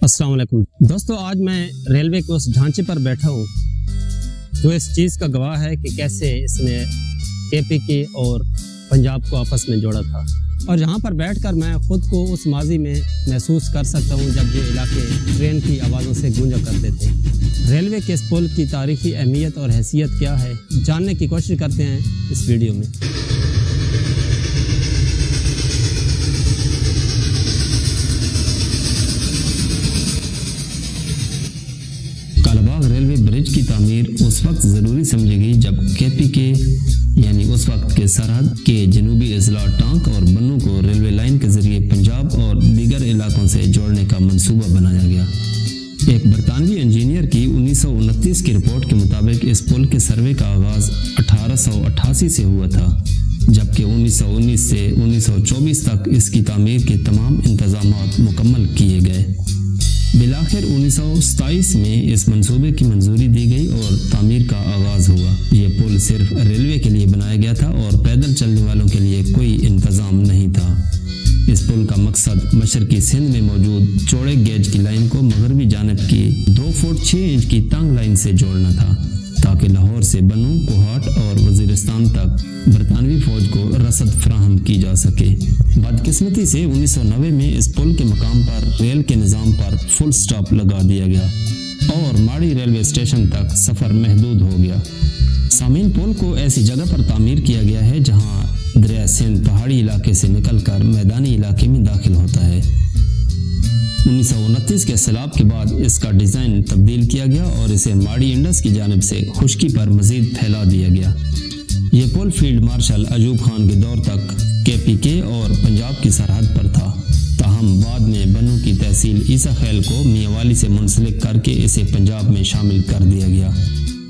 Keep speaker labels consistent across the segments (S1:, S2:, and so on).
S1: अस्सलाम वालेकुम दोस्तों, आज मैं रेलवे के उस ढांचे पर बैठा हूँ जो इस चीज़ का गवाह है कि कैसे इसने केपीके और पंजाब को आपस में जोड़ा था। और यहाँ पर बैठकर मैं ख़ुद को उस माजी में महसूस कर सकता हूँ जब ये इलाके ट्रेन की आवाज़ों से गूंजा करते थे। रेलवे के इस पुल की तारीख़ी अहमियत और हैसियत क्या है, जानने की कोशिश करते हैं इस वीडियो में। कालाबाग रेलवे ब्रिज की तामीर उस वक्त ज़रूरी समझी गई जब केपीके यानी उस वक्त के सरहद के जनूबी अजला टांक और बन्नू को रेलवे लाइन के जरिए पंजाब और दीगर इलाकों से जोड़ने का मंसूबा बनाया गया। एक बरतानवी इंजीनियर की 1929 की रिपोर्ट के मुताबिक इस पुल के सर्वे का आगाज़ 1888 से हुआ था, जबकि 1919 से 1924 तक इसकी तामीर के तमाम इंतजामात मुकम्मल किए गए। बिलाखिर 1927 में इस मंसूबे की मंजूरी दी गई और तामीर का आगाज़ हुआ। ये पुल सिर्फ रेलवे के लिए बनाया गया था और पैदल चलने वालों के लिए कोई इंतज़ाम नहीं था। इस पुल का मकसद मशरकी सिंध में मौजूद चौड़े गेज की लाइन को मगरबी जानिब की 2 फुट 6 इंच की तंग लाइन से जोड़ना था, ताकि लाहौर से बनू, कोहाट और वजीरिस्तान तक बरतानवी फौज को रसद फराहम की जा सके। बदकिस्मती से 1990 में इस पुल के मकाम पर रेल के निज़ाम पर फुल स्टॉप लगा दिया गया और माड़ी रेलवे स्टेशन तक सफ़र महदूद हो गया। सामीन, पुल को ऐसी जगह पर तामीर किया गया है जहां दरिया सिंध पहाड़ी इलाके से निकलकर मैदानी इलाके में दाखिल होता है। 1929 के सैलाब के बाद इसका डिज़ाइन तब्दील किया गया और इसे माड़ी इंडस की जानिब से खुश्की पर मज़ीद फैला दिया गया। ये पुल फील्ड मार्शल अयूब खान के दौर तक केपीके और पंजाब की सरहद पर था, ताहम बाद में बनू की तहसील ईसा खैल को मियांवाली से मुंसलिक करके इसे पंजाब में शामिल कर दिया गया।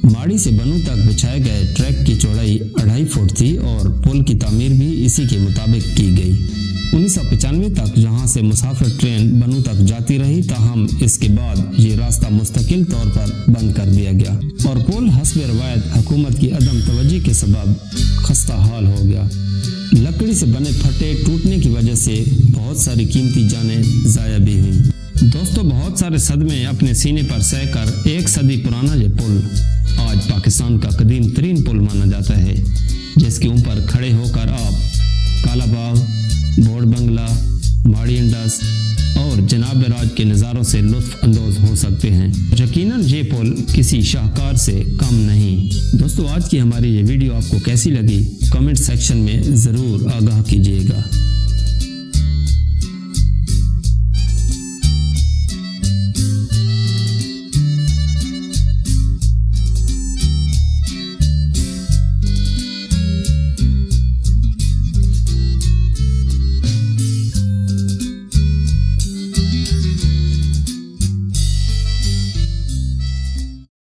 S1: माड़ी से बनू तक बिछाए गए ट्रैक की चौड़ाई 2.5 फुट थी और पुल की तामीर भी इसी के मुताबिक की गई। 1995 तक यहाँ से मुसाफिर ट्रेन बनू तक जाती रही, ताहम इसके बाद ये रास्ता मुस्तकिल तौर पर बंद कर दिया गया और पुल हस्ब रवायत हुकूमत की अदम तवज्जो के सबब खस्ता हाल हो गया। लकड़ी से बने फटे टूटने की वजह से बहुत सारी कीमती जानें ज़ाया भी हुई। दोस्तों, बहुत सारे सदमे अपने सीने पर सह कर 1 सदी पुराना ये पुल आज पाकिस्तान का कदीम तरीन पुल माना जाता है, जिसके ऊपर खड़े होकर आप कालाबाग, बोर्ड बंगला, माड़ी इंडस और जनाब राज के नज़ारों से लुत्फ अंदोज हो सकते हैं। यकीनन ये पुल किसी शाहकार से कम नहीं। दोस्तों, आज की हमारी ये वीडियो आपको कैसी लगी, कमेंट सेक्शन में ज़रूर आगाह कीजिएगा।